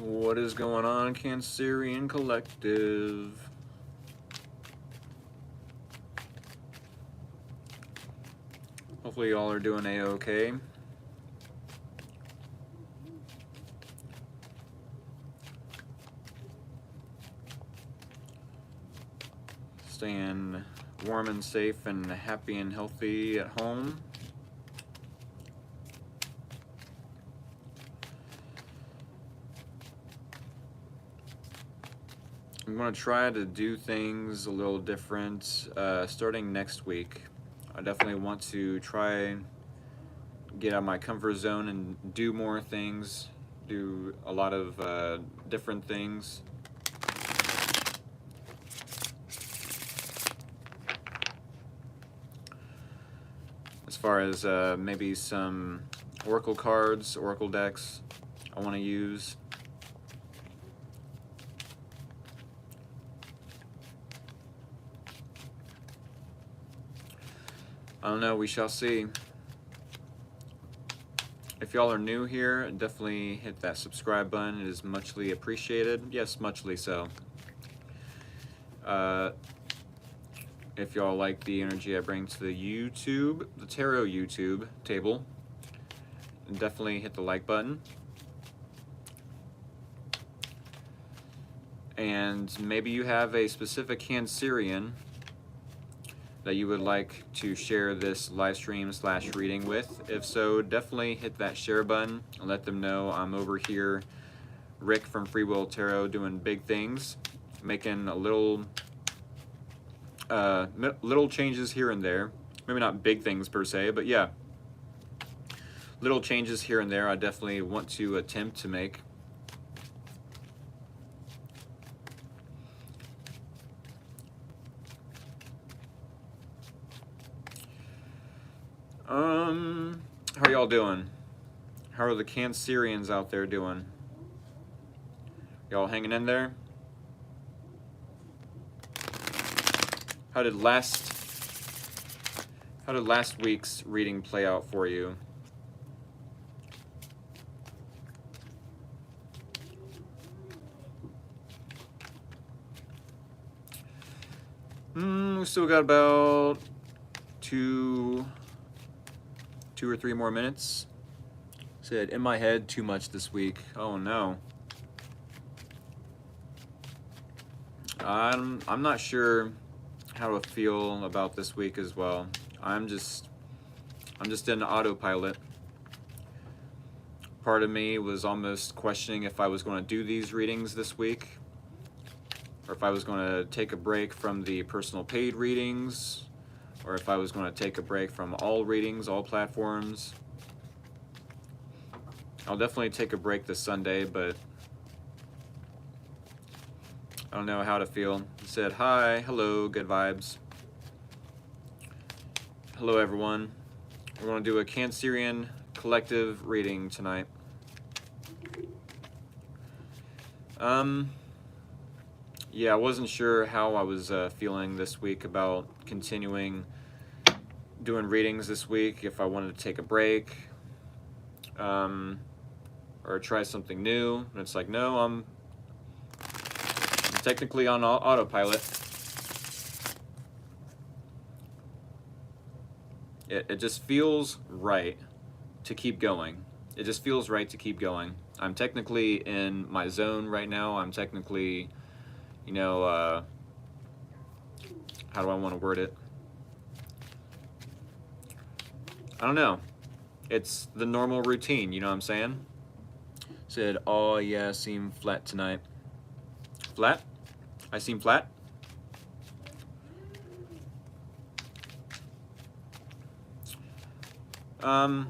What is going on, Cancerian Collective? Hopefully y'all are doing a-okay. Staying warm and safe and happy and healthy at home. I'm going to try to do things a little different starting next week. I definitely want to try get out of my comfort zone and do more things, do a lot of different things. As far as maybe some Oracle cards, Oracle decks I want to use. I don't know, we shall see. If y'all are new here, definitely hit that subscribe button. It is muchly appreciated. Yes, muchly so. If y'all like the energy I bring to the YouTube, the Tarot YouTube table, definitely hit the like button. And maybe you have a specific Cancerian that you would like to share this live stream / reading with. If so, definitely hit that share button and let them know I'm over here, Rick from Free Will Tarot, doing big things, making a little changes here and there. Maybe not big things per se, but yeah, little changes here and there I definitely want to attempt to make. How are y'all doing? How are the Cancerians out there doing? Y'all hanging in there? How did last week's reading play out for you? We still got about two or three more minutes. Said in my head too much this week. Oh no. I'm not sure how to feel about this week as well. I'm just in autopilot. Part of me was almost questioning if I was going to do these readings this week, or if I was going to take a break from the personal paid readings, or if I was going to take a break from all readings, all platforms. I'll definitely take a break this Sunday, but I don't know how to feel. He said, hi, hello, good vibes. Hello, everyone. We're going to do a Cancerian collective reading tonight. Yeah, I wasn't sure how I was feeling this week about continuing doing readings this week, if I wanted to take a break, or try something new. And it's like, no, I'm technically on autopilot. It just feels right to keep going. It just feels right to keep going. I'm technically in my zone right now. I'm technically, you know, how do I want to word it? I don't know. It's the normal routine, you know what I'm saying? Said, oh yeah, seem flat tonight. Flat? I seem flat? I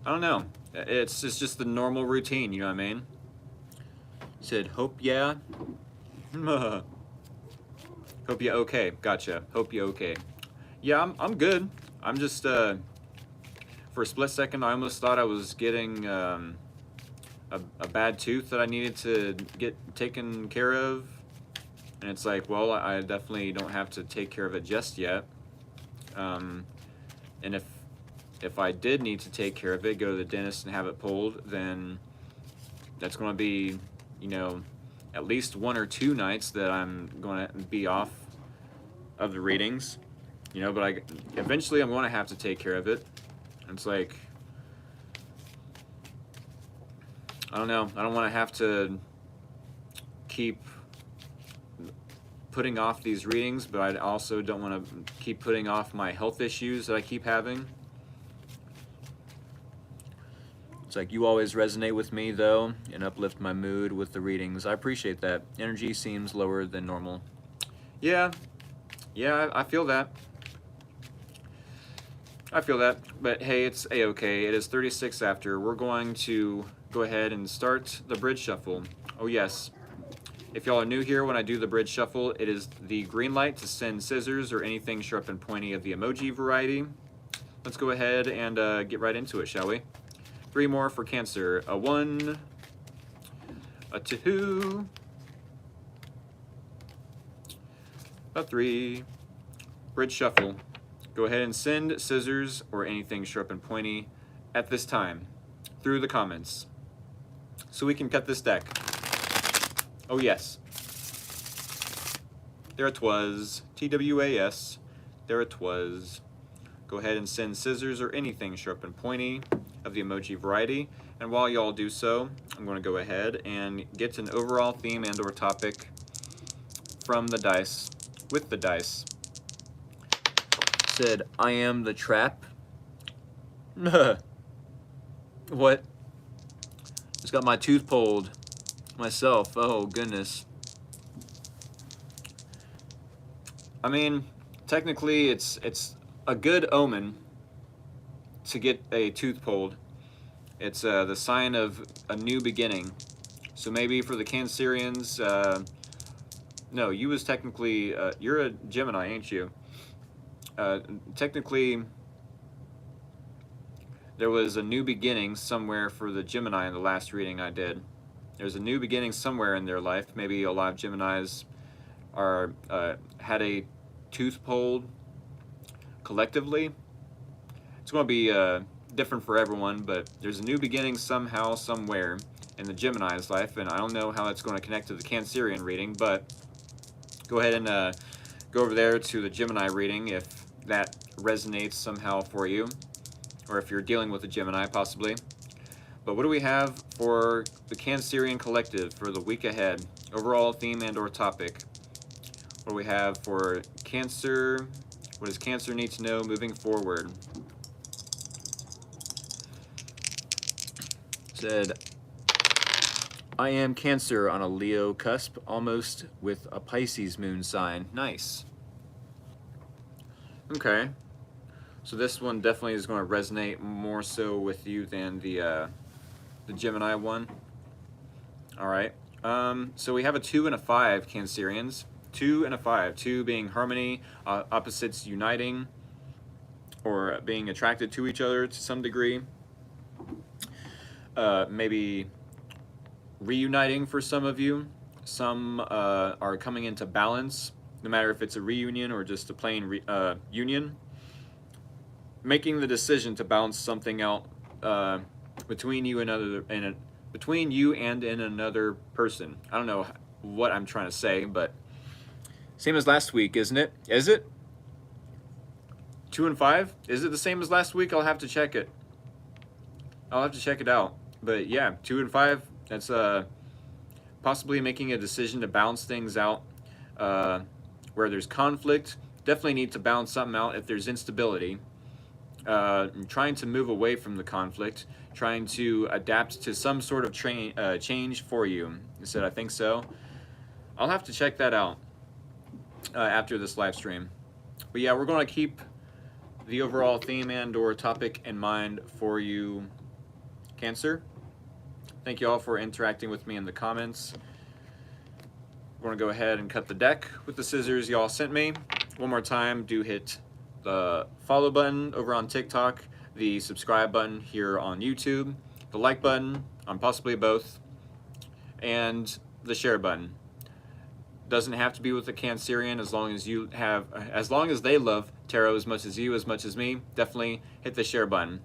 don't know. It's just the normal routine, you know what I mean? Said, hope yeah. Hope you okay. Gotcha. Hope you okay. Yeah, I'm good. I'm just for a split second I almost thought I was getting a bad tooth that I needed to get taken care of, and it's like, well, I definitely don't have to take care of it just yet. And if I did need to take care of it, go to the dentist and have it pulled, then that's going to be, you know, at least 1 or 2 nights that I'm going to be off of the readings, you know, but eventually I'm going to have to take care of it. It's like, I don't know, I don't want to have to keep putting off these readings, but I also don't want to keep putting off my health issues that I keep having. It's like, you always resonate with me though and uplift my mood with the readings. I appreciate that. Energy seems lower than normal. Yeah, I feel that. I feel that, but hey, it's a-okay. It is 36 after. We're going to go ahead and start the bridge shuffle. Oh yes. If y'all are new here, when I do the bridge shuffle, it is the green light to send scissors or anything sharp and pointy of the emoji variety. Let's go ahead and get right into it, shall we? 3 more for Cancer. A 1, a 2, a 3. Bridge shuffle. Go ahead and send scissors or anything sharp and pointy at this time through the comments so we can cut this deck. Oh yes. There it was. TWAS. There it was. Go ahead and send scissors or anything sharp and pointy of the emoji variety. And while y'all do so, I'm going to go ahead and get an overall theme and or topic from the dice, with the dice. Said, I am the trap. What? Just got my tooth pulled myself. Oh goodness. I mean, technically it's a good omen to get a tooth pulled. It's the sign of a new beginning. So maybe for the Cancerians, no, you was technically, you're a Gemini, ain't you? Technically, there was a new beginning somewhere for the Gemini in the last reading I did. There's a new beginning somewhere in their life. Maybe a lot of Geminis are had a tooth pulled collectively. It's going to be different for everyone, but there's a new beginning somehow, somewhere in the Gemini's life, and I don't know how that's going to connect to the Cancerian reading, but go ahead and go over there to the Gemini reading if that resonates somehow for you, or if you're dealing with a Gemini possibly. But what do we have for the Cancerian collective for the week ahead? Overall theme and or topic. What do we have for Cancer? What does Cancer need to know moving forward? Said, I am Cancer on a Leo cusp, almost with a Pisces moon sign. Nice. Okay. So this one definitely is going to resonate more so with you than the Gemini one. All right. So we have a 2 and a 5 Cancerians. 2 and a 5. 2 being harmony, opposites uniting, or being attracted to each other to some degree. Maybe reuniting for some of you. Some are coming into balance, no matter if it's a reunion or just a plain union. Making the decision to balance something out between you and another person. I don't know what I'm trying to say, but same as last week, isn't it? Is it? 2 and 5? Is it the same as last week? I'll have to check it. I'll have to check it out. But yeah, 2 and 5, that's possibly making a decision to balance things out where there's conflict. Definitely need to balance something out if there's instability. Trying to move away from the conflict, trying to adapt to some sort of change for you. I said, I think so. I'll have to check that out after this live stream. But yeah, we're going to keep the overall theme and or topic in mind for you, Cancer. Thank you all for interacting with me in the comments. We're going to go ahead and cut the deck with the scissors y'all sent me. One more time, do hit the follow button over on TikTok, the subscribe button here on YouTube, the like button on possibly both, and the share button. Doesn't have to be with a Cancerian, as long as they love tarot as much as you, as much as me. Definitely hit the share button,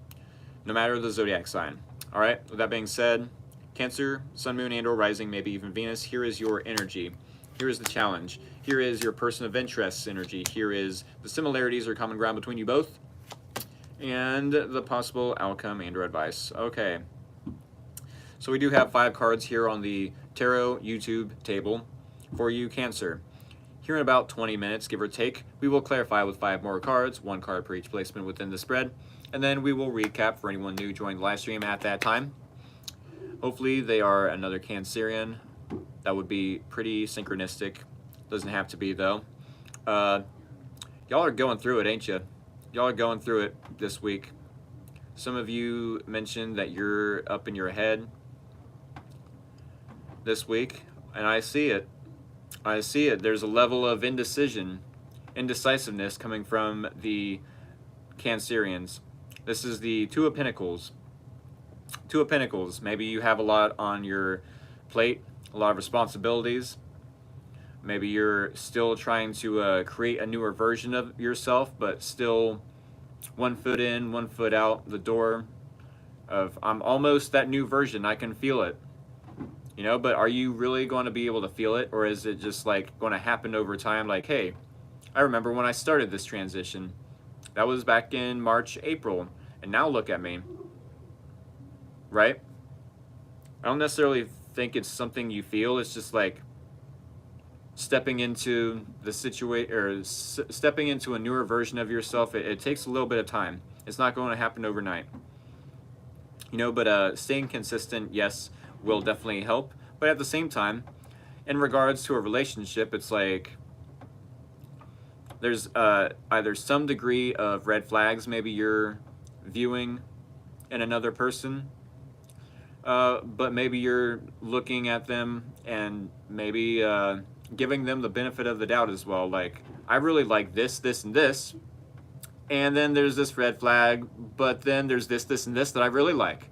no matter the zodiac sign. All right, with that being said, Cancer, Sun, Moon, and or Rising, maybe even Venus, here is your energy. Here is the challenge. Here is your person of interest's energy. Here is the similarities or common ground between you both, and the possible outcome and or advice. Okay. So we do have 5 cards here on the Tarot YouTube table for you, Cancer. Here in about 20 minutes, give or take, we will clarify with 5 more cards, 1 card per each placement within the spread, and then we will recap for anyone new joining the live stream at that time. Hopefully they are another Cancerian. That would be pretty synchronistic. Doesn't have to be, though. Y'all are going through it, ain't you? Y'all are going through it this week. Some of you mentioned that you're up in your head this week, and I see it. I see it. There's a level of indecisiveness coming from the Cancerians. This is the Two of Pentacles. Two of Pentacles. Maybe you have a lot on your plate, a lot of responsibilities. Maybe you're still trying to create a newer version of yourself, but still 1 foot in, 1 foot out the door of, I'm almost that new version, I can feel it. You know, but are you really going to be able to feel it, or is it just like going to happen over time? Like, hey, I remember when I started this transition. That was back in March, April, and now look at me. Right? I don't necessarily think it's something you feel. It's just like stepping into the situation, or stepping into a newer version of yourself. It takes a little bit of time. It's not going to happen overnight. You know, but staying consistent, yes, will definitely help. But at the same time, in regards to a relationship, it's like there's either some degree of red flags maybe you're viewing in another person, but maybe you're looking at them and maybe giving them the benefit of the doubt as well. Like, I really like this, this, and this, and then there's this red flag, but then there's this, this, and this that I really like.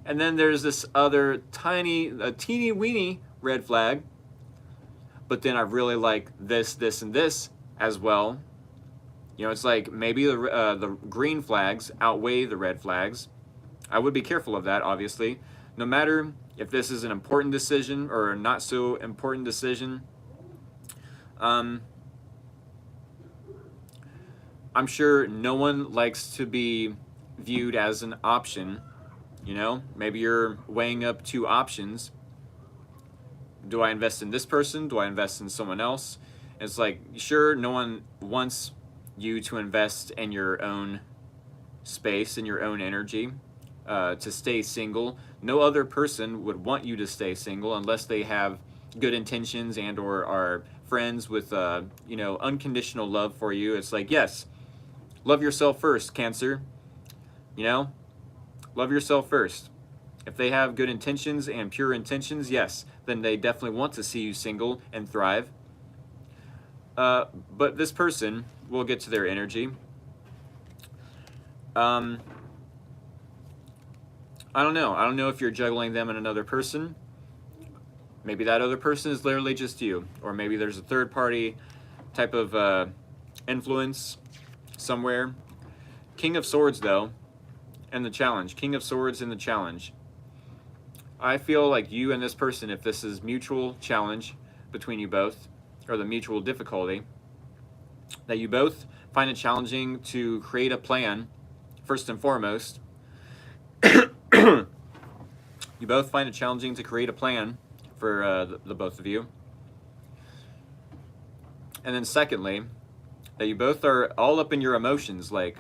And then there's this other teeny weeny red flag, but then I really like this, this, and this as well. You know, it's like maybe the green flags outweigh the red flags. I would be careful of that, obviously. No matter if this is an important decision or a not so important decision, I'm sure no one likes to be viewed as an option. You know, maybe you're weighing up 2 options. Do I invest in this person? Do I invest in someone else? And it's like, sure, no one wants you to invest in your own space, in your own energy, to stay single. No other person would want you to stay single unless they have good intentions and or are friends with, you know, unconditional love for you. It's like, yes, love yourself first, Cancer. You know? Love yourself first. If they have good intentions and pure intentions, yes, then they definitely want to see you single and thrive. But this person, we'll get to their energy. I don't know. I don't know if you're juggling them and another person. Maybe that other person is literally just you. Or maybe there's a third party type of influence somewhere. King of Swords, though. And the challenge. King of Swords and the challenge. I feel like you and this person, if this is mutual challenge between you both, or the mutual difficulty, that you both find it challenging to create a plan, first and foremost. You both find it challenging to create a plan for the both of you. And then secondly, that you both are all up in your emotions, like,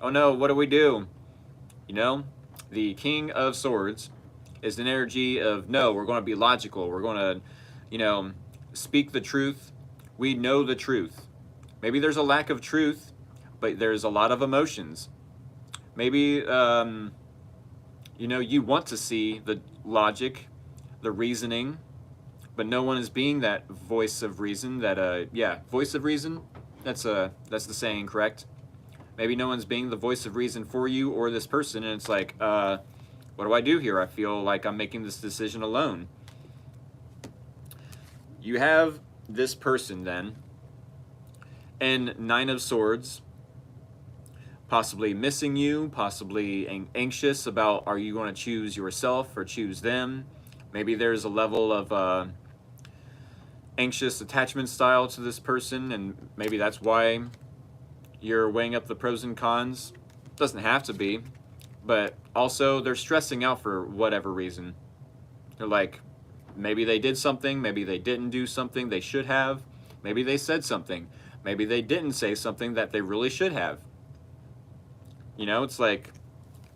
oh no, what do we do? You know, the King of Swords is an energy of, no, we're going to be logical. We're going to, you know, speak the truth. We know the truth. Maybe there's a lack of truth, but there's a lot of emotions. Maybe, you know, you want to see the logic, the reasoning, but no one is being that voice of reason, that, yeah, voice of reason. That's the saying, correct? Maybe no one's being the voice of reason for you or this person, and it's like, what do I do here? I feel like I'm making this decision alone. You have this person then, and Nine of Swords, possibly missing you, possibly anxious about, are you going to choose yourself or choose them? Maybe there's a level of anxious attachment style to this person, and maybe that's why you're weighing up the pros and cons. Doesn't have to be, but also they're stressing out for whatever reason. They're like, maybe they did something, maybe they didn't do something they should have, maybe they said something, maybe they didn't say something that they really should have. You know, it's like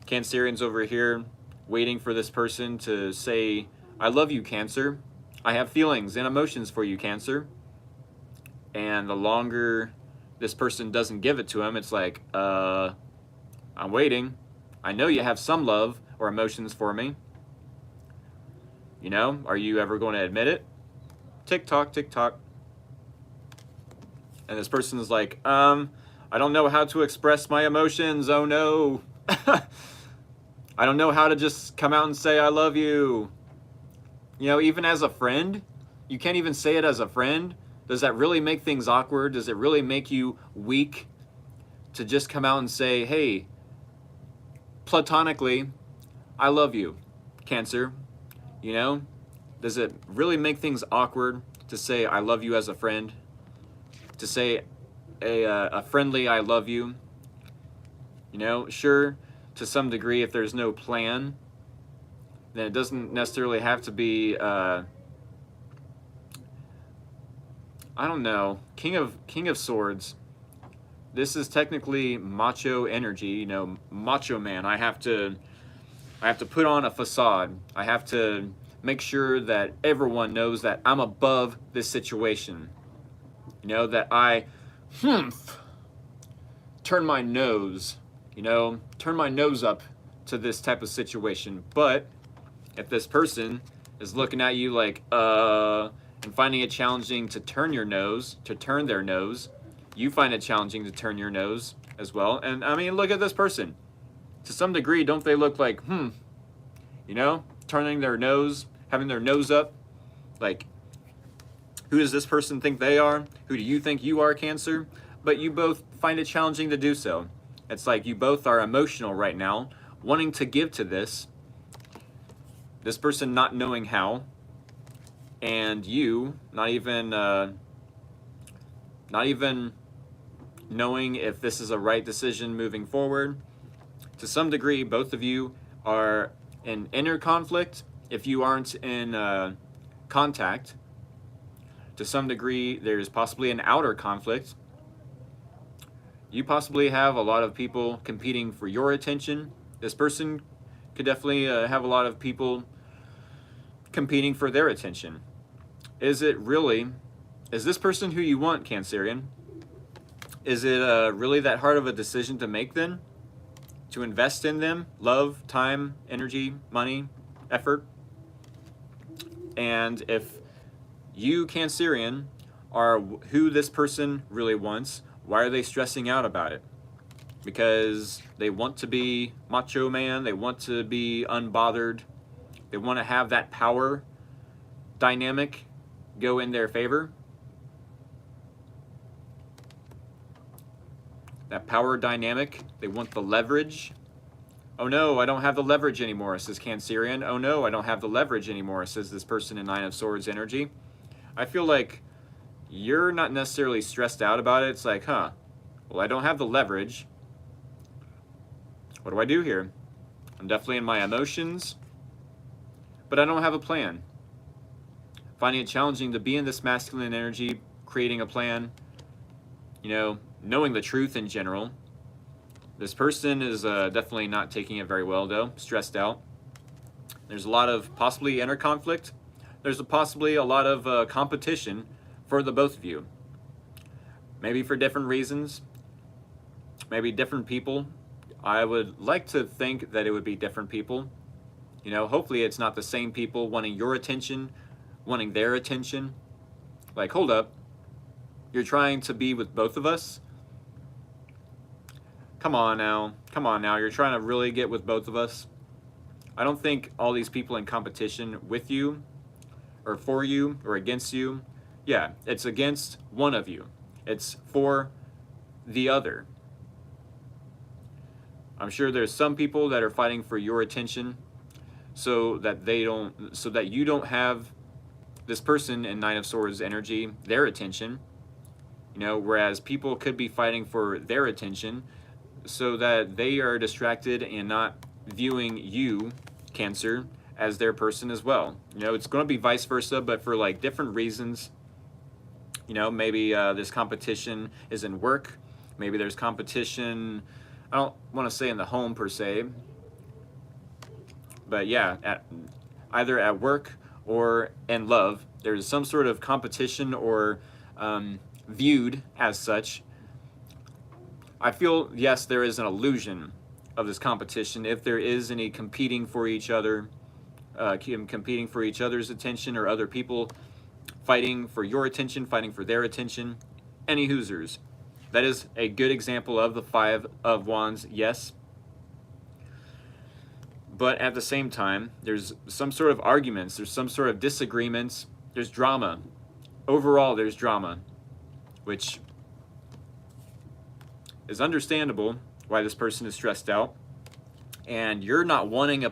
Cancerians over here waiting for this person to say, I love you, Cancer. I have feelings and emotions for you, Cancer. And the longer this person doesn't give it to him, it's like, I'm waiting. I know you have some love or emotions for me. You know, are you ever going to admit it? Tick tock, tick tock. And this person is like, I don't know how to express my emotions. Oh no. I don't know how to just come out and say I love you. You know, even as a friend, you can't even say it as a friend. Does that really make things awkward? Does it really make you weak to just come out and say, hey, platonically, I love you, Cancer? You know, does it really make things awkward to say I love you as a friend? To say a friendly I love you? You know, sure, to some degree, if there's no plan, then it doesn't necessarily have to be, I don't know, King of Swords. This is technically macho energy, you know, macho man. I have to put on a facade. I have to make sure that everyone knows that I'm above this situation. You know, that I turn my nose, you know, turn my nose up to this type of situation. But if this person is looking at you like, and finding it challenging to turn their nose, you find it challenging to turn your nose as well. And I mean, look at this person. To some degree, don't they look like, you know, turning their nose, having their nose up? Like, who does this person think they are? Who do you think you are, Cancer? But you both find it challenging to do so. It's like you both are emotional right now, wanting to give to this person not knowing how, and you not even knowing if this is a right decision moving forward. To some degree, both of you are in inner conflict if you aren't in contact. To some degree, there's possibly an outer conflict. You possibly have a lot of people competing for your attention. This person could definitely have a lot of people competing for their attention. Is this person who you want, Cancerian? Is it really that hard of a decision to make then? To invest in them? Love, time, energy, money, effort? And if you, Cancerian, are who this person really wants, why are they stressing out about it? Because they want to be macho man, they want to be unbothered, they want to have that power dynamic go in their favor. That power dynamic, they want the leverage. Oh no, I don't have the leverage anymore, says Cancerian. Oh no, I don't have the leverage anymore, says this person in Nine of Swords energy. I feel like you're not necessarily stressed out about it. It's like, well, I don't have the leverage. What do I do here? I'm definitely in my emotions, but I don't have a plan. Finding it challenging to be in this masculine energy, creating a plan, you know, knowing the truth in general. This person is definitely not taking it very well, though, stressed out. There's a lot of possibly inner conflict. There's possibly a lot of competition for the both of you. Maybe for different reasons, maybe different people. I would like to think that it would be different people. You know, hopefully it's not the same people wanting your attention, wanting their attention. Like, hold up, you're trying to be with both of us? Come on now, you're trying to really get with both of us? I don't think all these people in competition with you, or for you, or against you, Yeah, it's against one of you. It's for the other. I'm sure there's some people that are fighting for your attention so that you don't have this person in Nine of Swords energy, their attention. You know, whereas people could be fighting for their attention so that they are distracted and not viewing you, Cancer, as their person as well. You know, it's going to be vice versa, but for like different reasons. You know, maybe this competition is in work. Maybe there's competition, I don't want to say in the home per se, but yeah, either at work or in love, there's some sort of competition or viewed as such. I feel, yes, there is an illusion of this competition. If there is any competing for each other, competing for each other's attention, or other people fighting for your attention, fighting for their attention, any Hoosers. That is a good example of the Five of Wands, yes. But at the same time, there's some sort of arguments, there's some sort of disagreements, there's drama. Overall, there's drama, which is understandable why this person is stressed out. And you're not wanting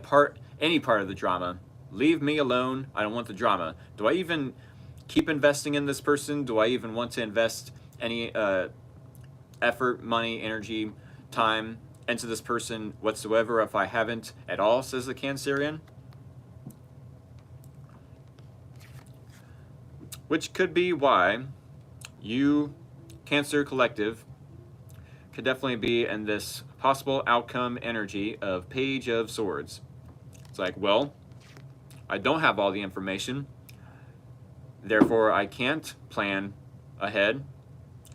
any part of the drama. Leave me alone. I don't want the drama. Do I even keep investing in this person? Do I even want to invest any effort, money, energy, time into this person whatsoever if I haven't at all, says the Cancerian? Which could be why you, Cancer Collective, could definitely be in this possible outcome energy of Page of Swords. It's like, well, I don't have all the information, therefore I can't plan ahead,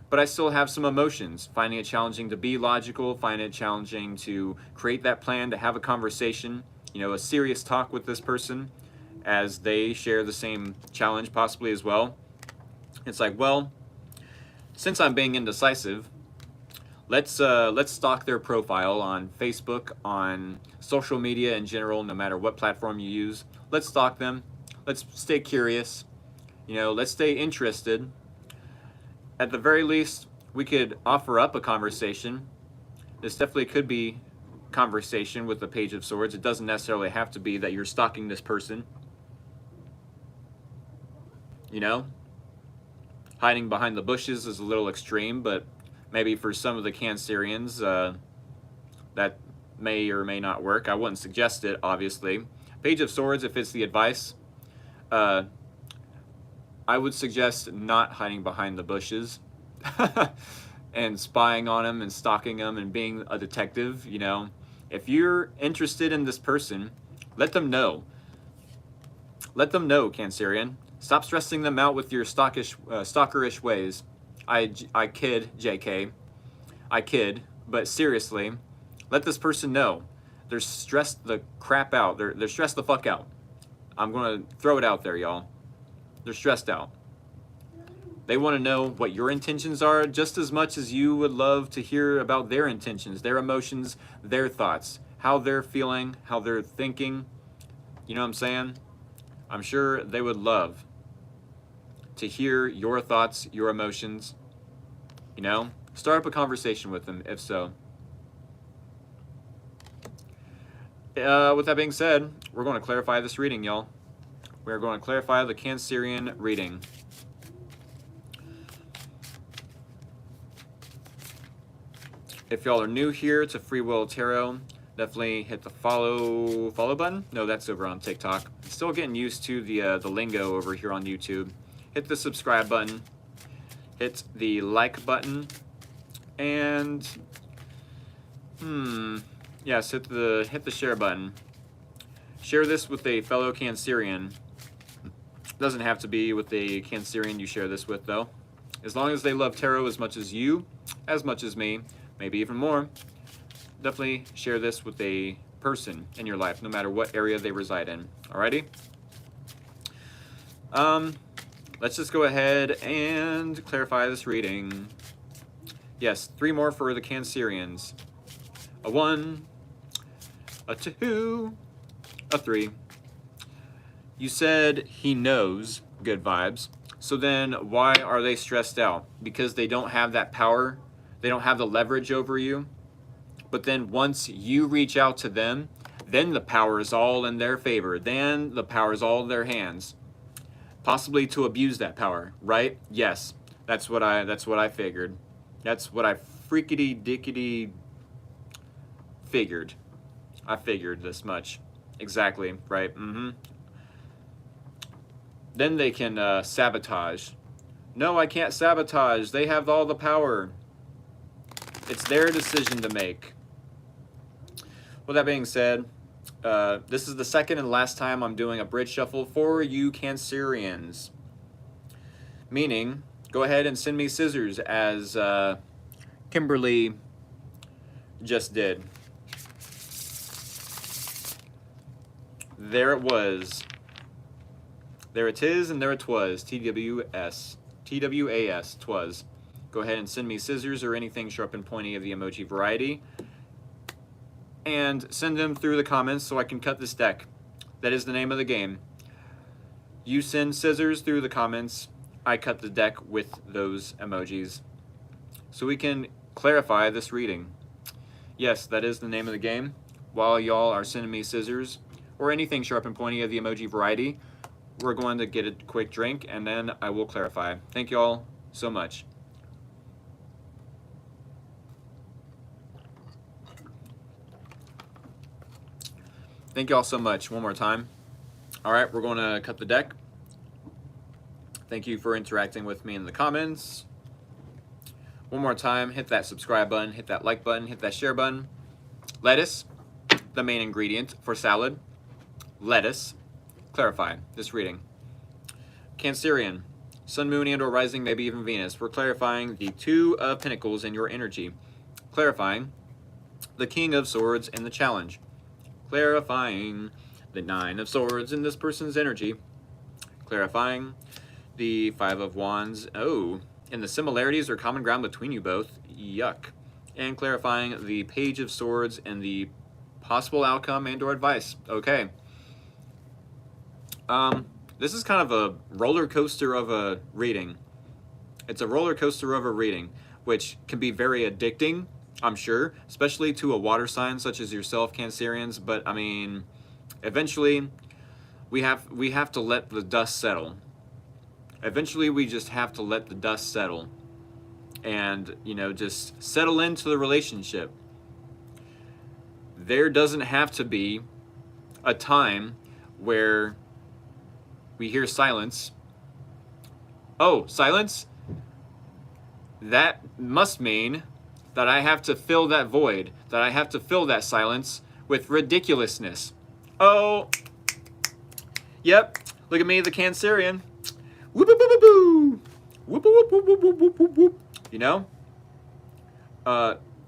but I still have some emotions, finding it challenging to be logical, finding it challenging to create that plan, to have a conversation, you know, a serious talk with this person as they share the same challenge possibly as well. It's like, well, since I'm being indecisive, let's stalk their profile on Facebook, on social media in general, no matter what platform you use. Let's stalk them. Let's stay curious. You know, let's stay interested. At the very least, we could offer up a conversation. This definitely could be conversation with the Page of Swords. It doesn't necessarily have to be that you're stalking this person. You know, hiding behind the bushes is a little extreme, but maybe for some of the Cancerians, that may or may not work. I wouldn't suggest it, obviously. Page of Swords, if it's the advice, I would suggest not hiding behind the bushes and spying on them and stalking them and being a detective, you know. If you're interested in this person, let them know. Let them know, Cancerian. Stop stressing them out with your stalkerish ways. I kid, JK. I kid, but seriously, let this person know. They're stressed the crap out. They're stressed the fuck out. I'm gonna throw it out there, y'all. They're stressed out. They want to know what your intentions are just as much as you would love to hear about their intentions, their emotions, their thoughts, how they're feeling, how they're thinking. You know what I'm saying? I'm sure they would love to hear your thoughts, your emotions. You know, start up a conversation with them, if so. With that being said, we're going to clarify this reading, y'all. We're going to clarify the Cancerian reading. If y'all are new here to Free Will Tarot, definitely hit the follow button. No, that's over on TikTok. Still getting used to the lingo over here on YouTube. Hit the subscribe button. Hit the like button. And yes, hit the share button. Share this with a fellow Cancerian. Doesn't have to be with a Cancerian you share this with, though. As long as they love tarot as much as you, as much as me, maybe even more, definitely share this with a person in your life, no matter what area they reside in. Alrighty? Let's just go ahead and clarify this reading. Yes, 3 more for the Cancerians. A 1, a 2, a 3. You said he knows, good vibes. So then why are they stressed out? Because they don't have that power. They don't have the leverage over you. But then once you reach out to them, then the power is all in their favor. Then the power is all in their hands. Possibly to abuse that power, right? Yes. That's what I figured. That's what I freakity dickety figured. I figured this much. Exactly, right? Then they can sabotage. No, I can't sabotage. They have all the power. It's their decision to make. With that being said, this is the second and last time I'm doing a bridge shuffle for you Cancerians. Meaning, go ahead and send me scissors as Kimberly just did. There it was. There it is, and there it was. TWS. TWAS. Twas. Go ahead and send me scissors or anything sharp and pointy of the emoji variety. And send them through the comments so I can cut this deck. That is the name of the game. You send scissors through the comments. I cut the deck with those emojis. So we can clarify this reading. Yes, that is the name of the game. While y'all are sending me scissors or anything sharp and pointy of the emoji variety, we're going to get a quick drink and then I will clarify. Thank y'all so much. Thank y'all so much. One more time. All right, we're going to cut the deck. Thank you for interacting with me in the comments. One more time, hit that subscribe button, hit that like button, hit that share button. Lettuce, the main ingredient for salad. Lettuce. Clarify this reading. Cancerian, Sun, Moon, and or Rising, maybe even Venus. We're clarifying the Two of Pentacles in your energy. Clarifying the King of Swords in the challenge. Clarifying the Nine of Swords in this person's energy. Clarifying the Five of Wands. Oh, and the similarities or common ground between you both. Yuck. And clarifying the Page of Swords and the possible outcome and or advice. Okay. This is kind of a roller coaster of a reading. It's a roller coaster of a reading, which can be very addicting, I'm sure, especially to a water sign such as yourself, Cancerians. But I mean, eventually, we have to let the dust settle. Eventually, we just have to let the dust settle, and just settle into the relationship. There doesn't have to be a time where we hear silence. Oh, silence? That must mean that I have to fill that void, that I have to fill that silence with ridiculousness. Oh, yep, look at me, the Cancerian. Whoop, whoop, whoop, whoop, whoop, whoop, whoop, whoop, whoop, whoop, whoop.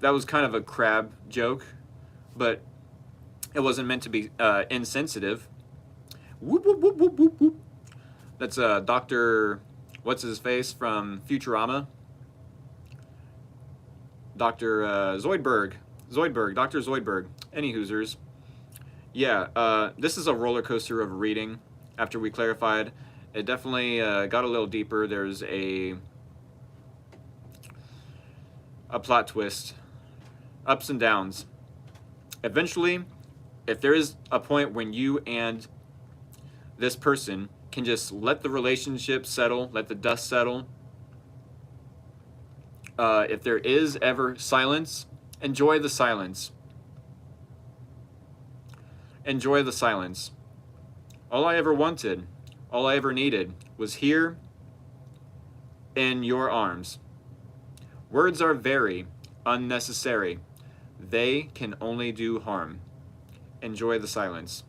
That was kind of a crab joke, but it wasn't meant to be insensitive. Whoop, whoop, whoop, whoop, whoop, whoop. That's Dr. What's his face from Futurama? Dr. Zoidberg. Dr. Zoidberg. Any hoosers. Yeah, this is a roller coaster of a reading. After we clarified, it definitely got a little deeper. There's a plot twist. Ups and downs. Eventually, if there is a point when you and this person can just let the relationship settle, let the dust settle. If there is ever silence, enjoy the silence. Enjoy the silence. All I ever wanted, all I ever needed was here in your arms. Words are very unnecessary. They can only do harm. Enjoy the silence.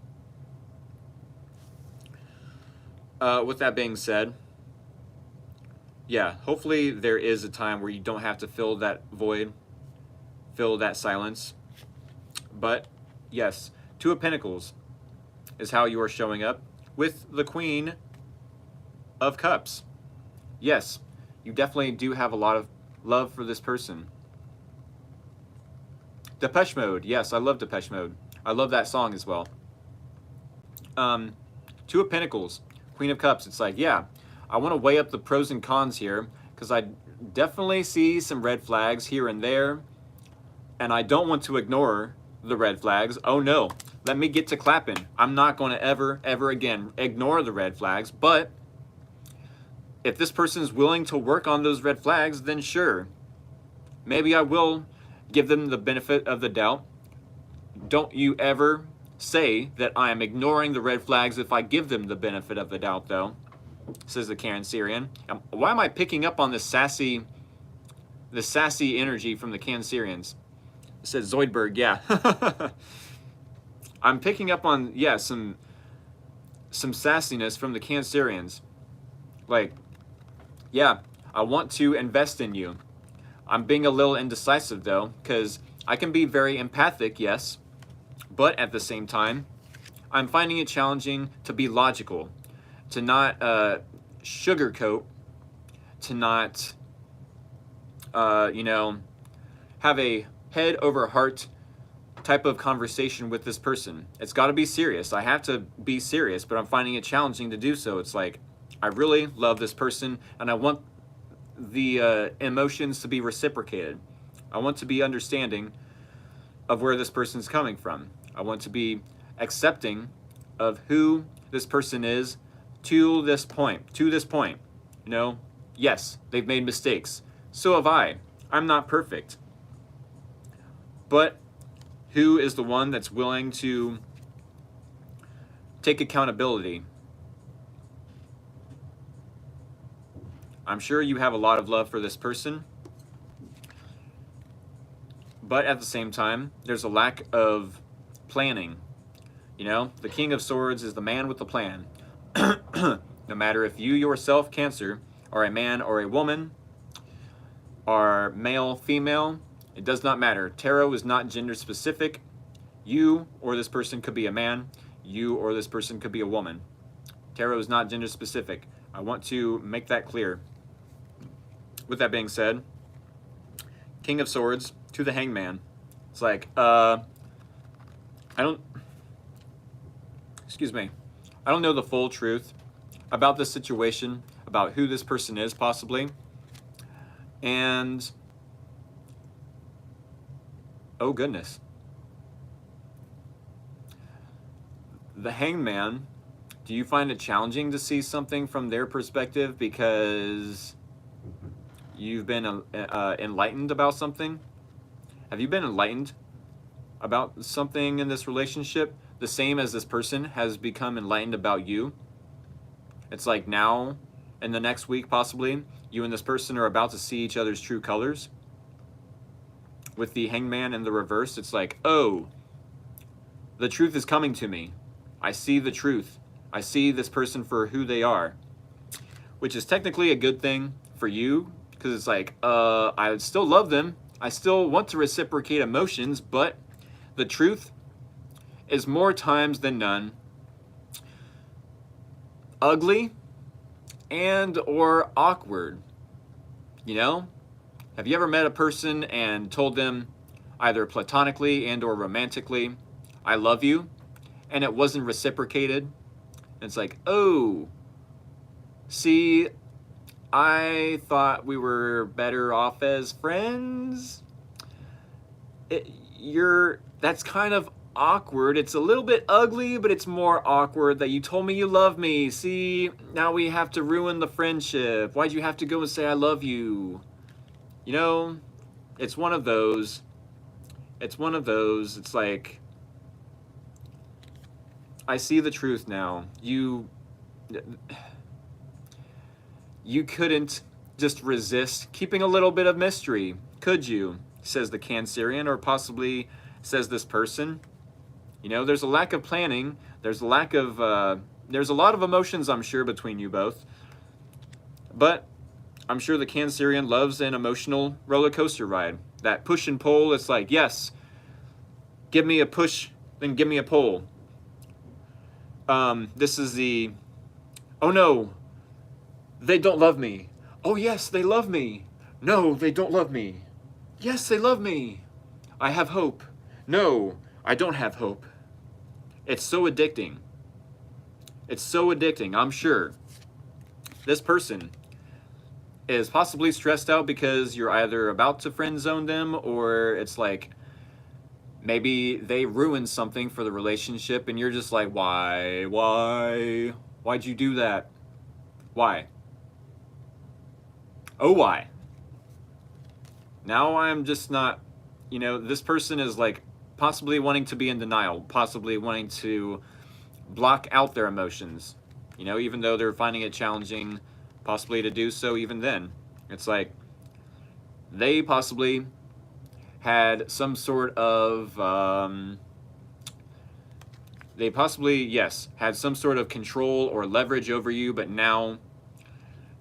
With that being said, yeah, hopefully there is a time where you don't have to fill that void, fill that silence. But yes, Two of Pentacles is how you are showing up with the Queen of Cups. Yes, you definitely do have a lot of love for this person. Depeche Mode. Yes, I love Depeche Mode. I love that song as well. Two of Pentacles, Queen of Cups. It's like, yeah, I want to weigh up the pros and cons here, because I definitely see some red flags here and there, and I don't want to ignore the red flags. Oh no, let me get to clapping. I'm not going to ever again ignore the red flags, but if this person is willing to work on those red flags, then sure, maybe I will give them the benefit of the doubt. Don't you ever say that I am ignoring the red flags if I give them the benefit of the doubt, though, says the Cancerian. Why am I picking up on this sassy energy from the Cancerians? Says Zoidberg, yeah. I'm picking up on, yeah, some sassiness from the Cancerians. Like, yeah, I want to invest in you. I'm being a little indecisive, though, because I can be very empathic, yes, but at the same time, I'm finding it challenging to be logical, to not sugarcoat, to not, you know, have a head over heart type of conversation with this person. It's got to be serious. I have to be serious, but I'm finding it challenging to do so. It's like, I really love this person, and I want the emotions to be reciprocated. I want to be understanding of where this person's coming from. I want to be accepting of who this person is to this point. You know, yes, they've made mistakes. So have I. I'm not perfect. But who is the one that's willing to take accountability? I'm sure you have a lot of love for this person, but at the same time, there's a lack of planning. You know, the King of Swords is the man with the plan. No matter if you yourself, Cancer, are a man or a woman, are male, female, it does not matter. Tarot is not gender specific. You or this person could be a man. You or this person could be a woman. Tarot is not gender specific. I want to make that clear. With that being said, King of Swords to the Hangman. It's like, excuse me, I don't know the full truth about this situation, about who this person is possibly. And, oh goodness. The Hangman, do you find it challenging to see something from their perspective because you've been enlightened about something? Have you been enlightened about something in this relationship the same as this person has become enlightened about you? It's like now, in the next week possibly, you and this person are about to see each other's true colors. With the Hangman in the reverse, it's like, oh, the truth is coming to me. I see the truth. I see this person for who they are, which is technically a good thing for you, because it's like, I would still love them. I still want to reciprocate emotions, but the truth is more times than none ugly and or awkward. You know? Have you ever met a person and told them either platonically and or romantically, I love you, and it wasn't reciprocated? And it's like, oh, see, I thought we were better off as friends. That's kind of awkward. It's a little bit ugly, but it's more awkward that you told me you love me. See, now we have to ruin the friendship. Why'd you have to go and say I love you? You know, it's one of those. It's one of those. It's like, I see the truth now. You couldn't just resist keeping a little bit of mystery, could you? Says the Cancerian, or possibly says this person. You know, there's a lack of planning. There's a lack of, there's a lot of emotions, I'm sure, between you both. But I'm sure the Cancerian loves an emotional roller coaster ride. That push and pull, it's like, yes, give me a push, then give me a pull. This is the, oh no, they don't love me. Oh yes, they love me. No, they don't love me. Yes, they love me. I have hope. No, I don't have hope. It's so addicting. It's so addicting, I'm sure. this person is possibly stressed out because you're either about to friend zone them, or it's like maybe they ruined something for the relationship and you're just like, why'd you do that? Why? Oh, why? Now I'm just not, this person is like possibly wanting to be in denial, possibly wanting to block out their emotions, even though they're finding it challenging possibly to do so even then. It's like they possibly had some sort of, had some sort of control or leverage over you, but now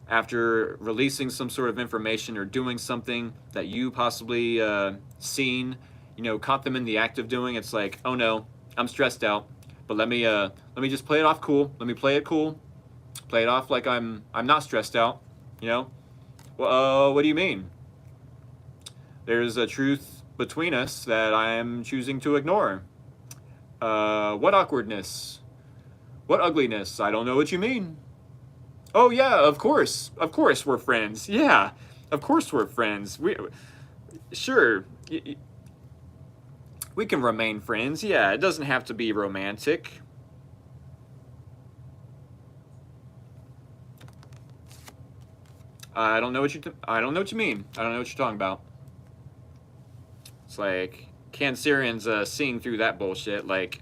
after releasing some sort of information or doing something that you possibly seen, caught them in the act of doing, it's like, oh no, I'm stressed out, but let me just play it off cool. Let me play it cool. Play it off like I'm not stressed out, Well, what do you mean? There's a truth between us that I am choosing to ignore. What awkwardness? What ugliness? I don't know what you mean. Oh yeah, of course we're friends. Yeah, of course we're friends. Sure, we can remain friends. Yeah, it doesn't have to be romantic. I don't know what you mean. I don't know what you're talking about. It's like Cancerians seeing through that bullshit. Like,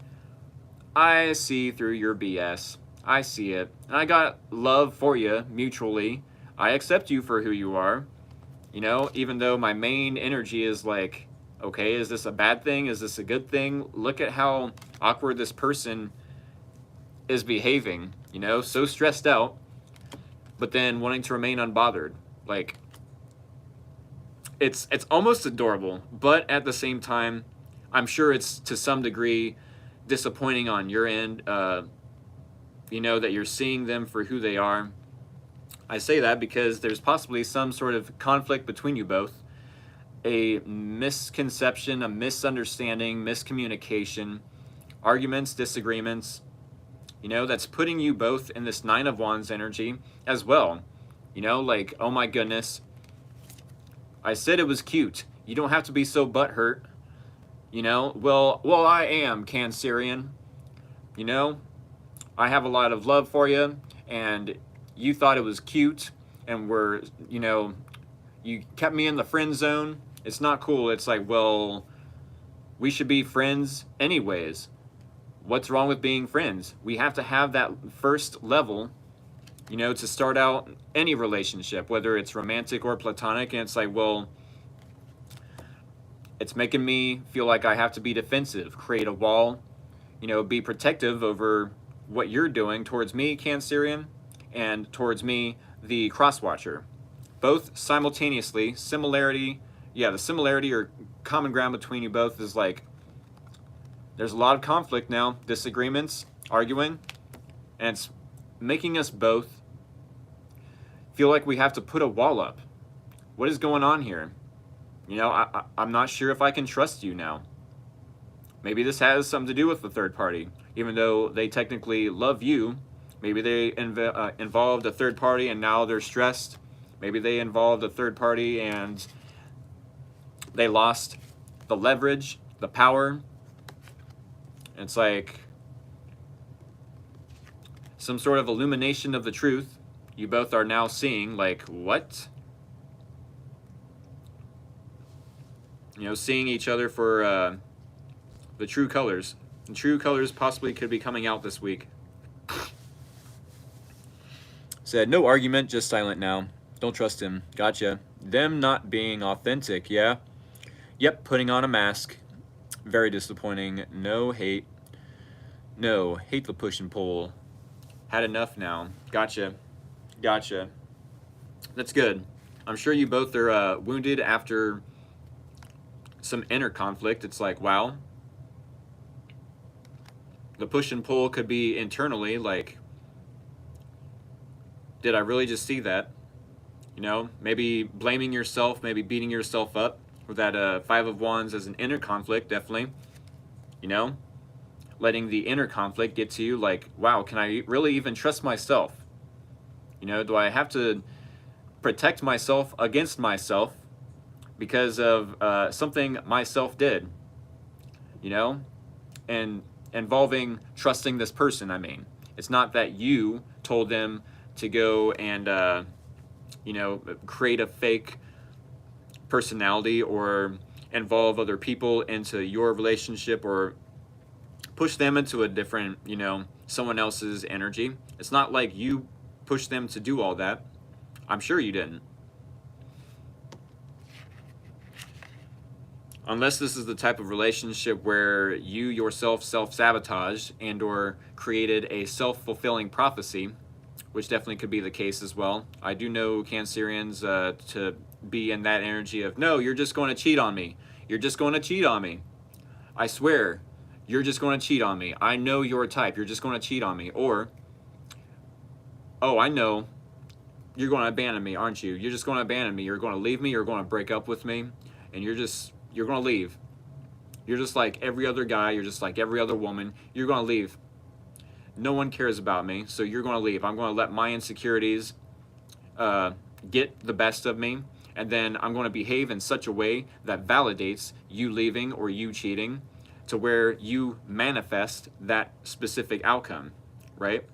I see through your BS. I see it. And I got love for you mutually. I accept you for who you are. Even though my main energy is like, okay, is this a bad thing? Is this a good thing? Look at how awkward this person is behaving, so stressed out, but then wanting to remain unbothered. Like, it's almost adorable, but at the same time, I'm sure it's to some degree disappointing on your end, that you're seeing them for who they are. I say that because there's possibly some sort of conflict between you both, a misconception, a misunderstanding, miscommunication, arguments, disagreements, that's putting you both in this Nine of Wands energy as well. Like, oh my goodness, I said it was cute. You don't have to be so butthurt. Well, I am Cancerian. I have a lot of love for you, and you thought it was cute, and you kept me in the friend zone. It's not cool. It's like, well, we should be friends anyways. What's wrong with being friends? We have to have that first level, to start out any relationship, whether it's romantic or platonic. And it's like, well, it's making me feel like I have to be defensive, create a wall, be protective over what you're doing towards me, Cancerian, and towards me, the Crosswatcher. Both simultaneously, the similarity or common ground between you both is like, there's a lot of conflict now, disagreements, arguing, and it's making us both feel like we have to put a wall up. What is going on here? I'm not sure if I can trust you now. Maybe this has something to do with the third party. Even though they technically love you, maybe they involved a third party and now they're stressed. Maybe they involved a third party and they lost the leverage, the power. It's like some sort of illumination of the truth. You both are now seeing, like, what? Seeing each other for the true colors. The true colors possibly could be coming out this week. Said, no argument, just silent now. Don't trust him. Gotcha. Them not being authentic, yeah? Yep, putting on a mask. Very disappointing. No hate. No, hate the push and pull. Had enough now. Gotcha. That's good. I'm sure you both are wounded after some inner conflict. It's like, wow. The push and pull could be internally, like, did I really just see that? Maybe blaming yourself, maybe beating yourself up with that Five of Wands as an inner conflict, definitely. Letting the inner conflict get to you, like, wow, can I really even trust myself? You know, do I have to protect myself against myself because of something myself did? You know, and involving trusting this person. I mean, it's not that you told them to go and you know, create a fake personality or involve other people into your relationship or push them into a different, you know, someone else's energy. It's not like you pushed them to do all that. I'm sure you didn't. Unless this is the type of relationship where you yourself self-sabotaged and or created a self-fulfilling prophecy, which definitely could be the case as well. I do know Cancerians to be in that energy of, no, you're just going to cheat on me. You're just going to cheat on me. I swear, you're just going to cheat on me. I know your type. You're just going to cheat on me. Or, oh, I know, you're going to abandon me, aren't you? You're just going to abandon me. You're going to leave me. You're going to break up with me. And you're going to leave. You're just like every other guy. You're just like every other woman. You're going to leave. No one cares about me, so you're going to leave. I'm going to let my insecurities get the best of me, and then I'm going to behave in such a way that validates you leaving or you cheating to where you manifest that specific outcome, right?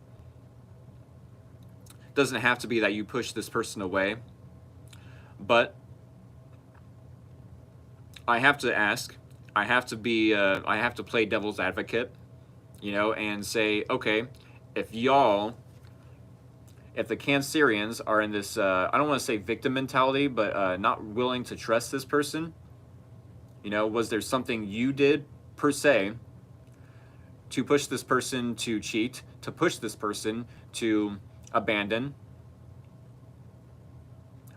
Doesn't have to be that you push this person away, but I have to ask, I have to play devil's advocate, you know, and say, okay, if the Cancerians are in this, I don't want to say victim mentality, but not willing to trust this person, you know, was there something you did per se to push this person to cheat, to push this person to abandon?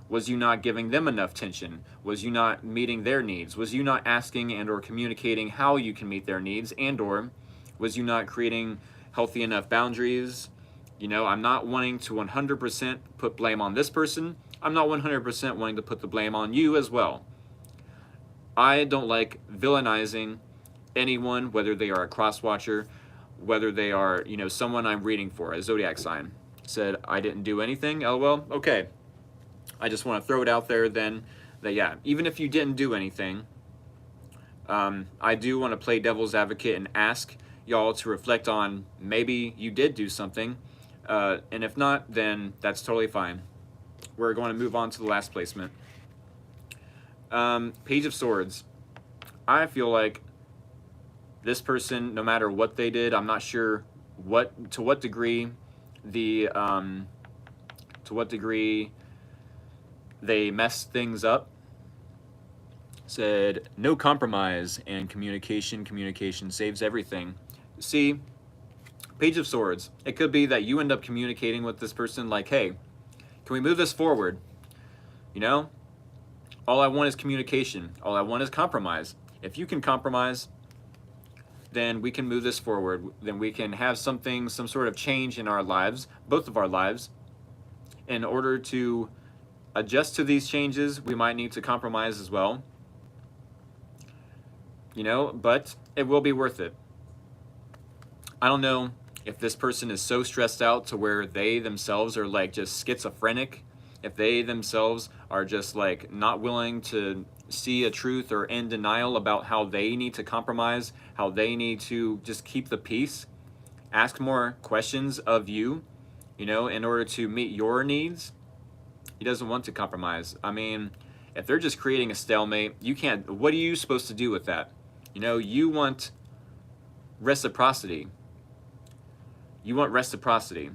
Was you not giving them enough attention? Was you not meeting their needs? Was you not asking and or communicating how you can meet their needs, and or was you not creating healthy enough boundaries? You know, I'm not wanting to 100% put blame on this person. I'm not 100% wanting to put the blame on you as well. I don't like villainizing anyone, whether they are a cross watcher, whether they are, you know, someone I'm reading for, a zodiac sign. Said, I didn't do anything, LOL. Okay. I just want to throw it out there then that, yeah, even if you didn't do anything, I do want to play devil's advocate and ask y'all to reflect on maybe you did do something, and if not, then that's totally fine. We're going to move on to the last placement. Page of Swords. I feel like this person, no matter what they did, I'm not sure to what degree they messed things up. Said, no compromise and communication. Communication saves everything. See, Page of Swords. It could be that you end up communicating with this person like, hey, can we move this forward? You know, all I want is communication. All I want is compromise. If you can compromise, then we can move this forward. Then we can have some sort of change in our lives, both of our lives. In order to adjust to these changes, we might need to compromise as well. You know, but it will be worth it. I don't know if this person is so stressed out to where they themselves are like just schizophrenic, if they themselves are just like not willing to see a truth or in denial about how they need to compromise, how they need to just keep the peace, ask more questions of you, you know, in order to meet your needs. He doesn't want to compromise. I mean, if they're just creating a stalemate, you can't, what are you supposed to do with that? You know, you want reciprocity. You want reciprocity.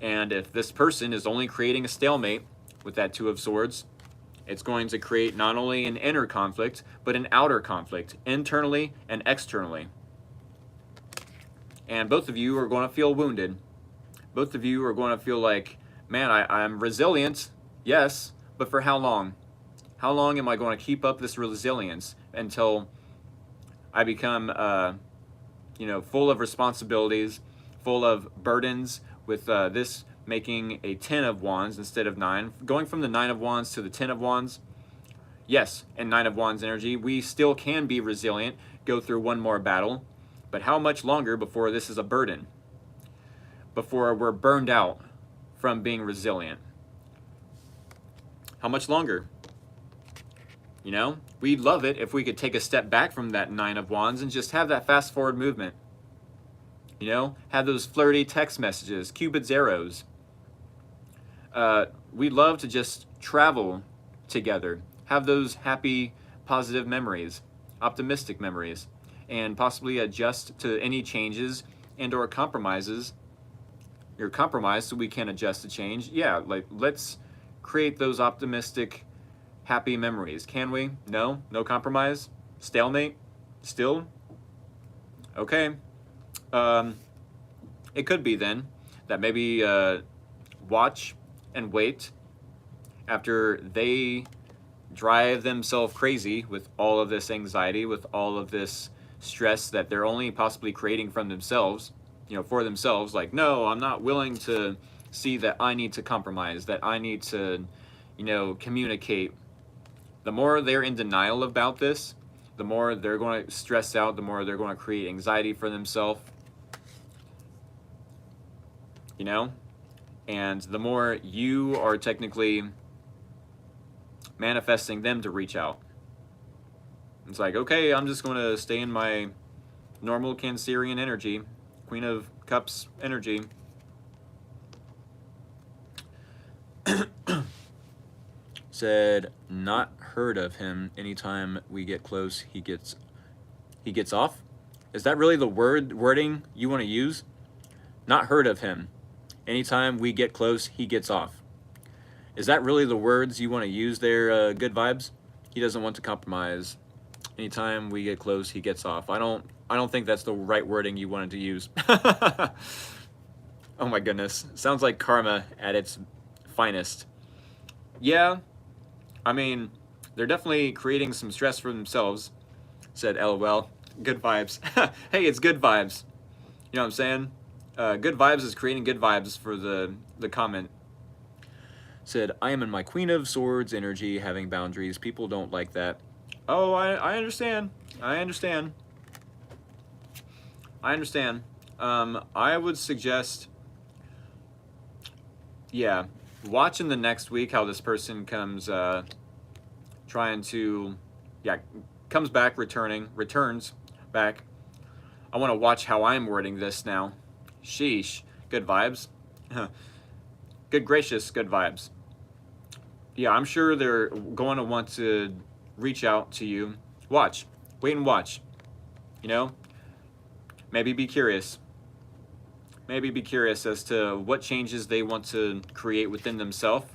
And if this person is only creating a stalemate with that Two of Swords, it's going to create not only an inner conflict, but an outer conflict, internally and externally. And both of you are going to feel wounded. Both of you are going to feel like, man, I'm resilient, yes, but for how long? How long am I going to keep up this resilience until I become, you know, full of responsibilities, full of burdens, with this making a 10 of Wands instead of 9. Going from the 9 of Wands to the 10 of Wands, yes, and 9 of Wands energy, we still can be resilient, go through one more battle, but how much longer before this is a burden? Before we're burned out from being resilient. How much longer? You know, we'd love it if we could take a step back from that Nine of Wands and just have that fast forward movement. You know, have those flirty text messages, Cupid's arrows. We'd love to just travel together, have those happy, positive memories, optimistic memories, and possibly adjust to any changes and or compromises. You're compromised so we can adjust to change. Yeah, like let's create those optimistic, happy memories. Can we? No? No compromise? Stalemate? Still? Okay. It could be then that maybe watch and wait after they drive themselves crazy with all of this anxiety, with all of this stress that they're only possibly creating from themselves, you know, for themselves. Like, no, I'm not willing to see that I need to compromise, that I need to, you know, communicate. The more they're in denial about this, the more they're going to stress out, the more they're going to create anxiety for themselves, you know, and the more you are technically manifesting them to reach out. It's like, okay, I'm just going to stay in my normal Cancerian energy, Queen of Cups energy. Said, not heard of him. Anytime we get close, he gets off. Is that really the wording you want to use? Not heard of him. Anytime we get close, he gets off. Is that really the words you want to use there, Good Vibes? He doesn't want to compromise. Anytime we get close, he gets off. I don't think that's the right wording you wanted to use. Oh my goodness. Sounds like karma at its finest. Yeah, I mean, they're definitely creating some stress for themselves, said LOL. Good vibes. Hey, it's good vibes. You know what I'm saying? Good vibes is creating good vibes for the comment. Said, I am in my Queen of Swords energy, having boundaries. People don't like that. Oh, I understand. I understand. I understand. I would suggest, yeah, watch in the next week how this person comes, comes back, returns back. I want to watch how I'm wording this now. Sheesh. Good vibes. Good gracious, good vibes. Yeah, I'm sure they're going to want to reach out to you. Watch. Wait and watch. You know? Maybe be curious. Maybe be curious as to what changes they want to create within themselves,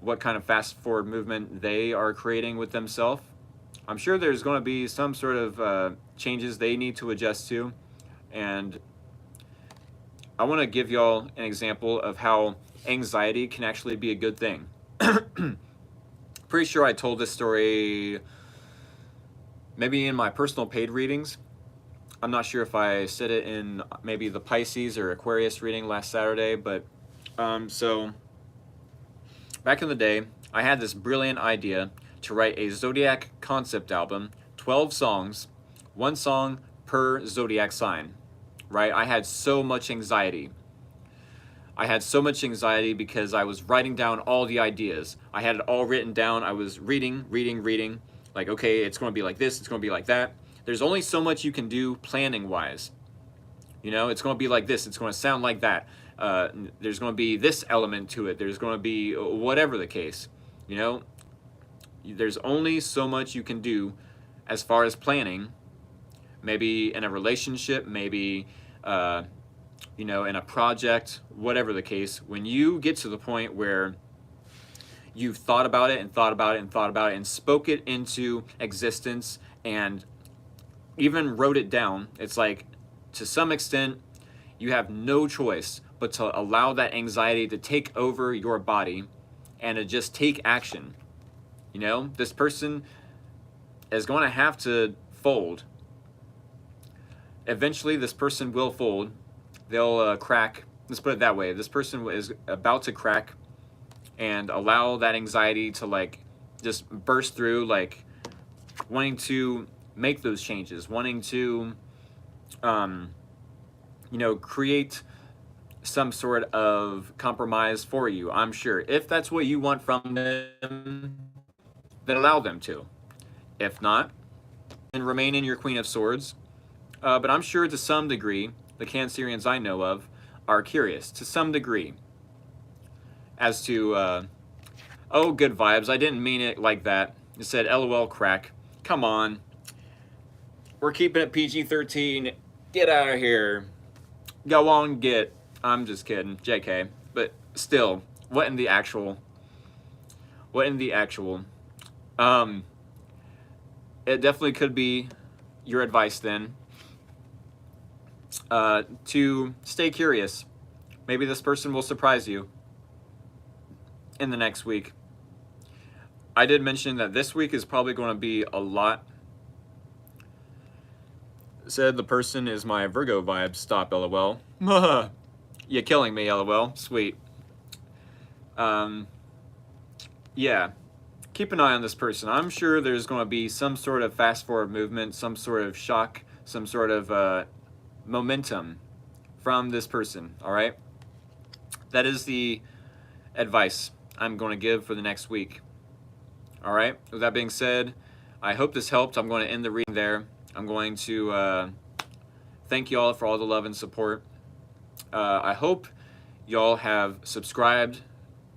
what kind of fast forward movement they are creating with themselves. I'm sure there's going to be some sort of changes they need to adjust to, and I want to give y'all an example of how anxiety can actually be a good thing. Pretty sure I told this story maybe in my personal paid readings. I'm not sure if I said it in maybe the Pisces or Aquarius reading last Saturday, but so back in the day, I had this brilliant idea to write a Zodiac concept album, 12 songs, one song per Zodiac sign, right? I had so much anxiety. I had so much anxiety because I was writing down all the ideas. I had it all written down. I was reading. Like, okay, it's going to be like this. It's going to be like that. There's only so much you can do planning-wise. You know, it's going to be like this. It's going to sound like that. There's going to be this element to it. There's going to be whatever the case. You know, there's only so much you can do as far as planning. Maybe in a relationship, maybe, you know, in a project, whatever the case. When you get to the point where you've thought about it and thought about it and thought about it and spoke it into existence and even wrote it down, it's like, to some extent, you have no choice but to allow that anxiety to take over your body and to just take action. You know, this person is going to have to fold. Eventually, this person will fold. They'll crack. Let's put it that way. This person is about to crack and allow that anxiety to, like, just burst through, like, wanting to make those changes, wanting to, you know, create some sort of compromise for you, I'm sure. If that's what you want from them, then allow them to. If not, then remain in your Queen of Swords. But I'm sure to some degree, the Cancerians I know of are curious, to some degree, as to, oh, good vibes, I didn't mean it like that. It said, LOL crack. Come on. We're keeping it PG-13. Get out of here. Go on, get. I'm just kidding. JK. But still, what in the actual? What in the actual? It definitely could be your advice then. To stay curious. Maybe this person will surprise you in the next week. I did mention that this week is probably going to be a lot. Said the person is my Virgo vibe. Stop, LOL. You're killing me, LOL. Sweet. Yeah. Keep an eye on this person. I'm sure there's going to be some sort of fast forward movement, some sort of shock, some sort of momentum from this person, all right? That is the advice I'm going to give for the next week. All right, with that being said, I hope this helped. I'm going to end the reading there. I'm going to thank you all for all the love and support. I hope y'all have subscribed.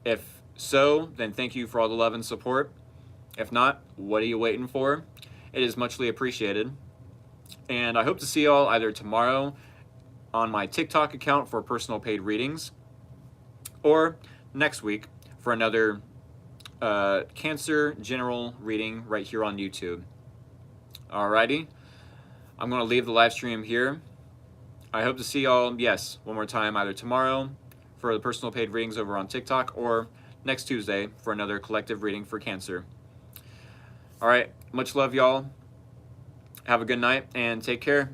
If so, then thank you for all the love and support. If not, what are you waiting for? It is muchly appreciated. And I hope to see y'all either tomorrow on my TikTok account for personal paid readings, or next week for another Cancer general reading right here on YouTube. Alrighty, I'm going to leave the live stream here. I hope to see y'all, yes, one more time, either tomorrow for the personal paid readings over on TikTok, or next Tuesday for another collective reading for Cancer. Alright, much love y'all. Have a good night and take care.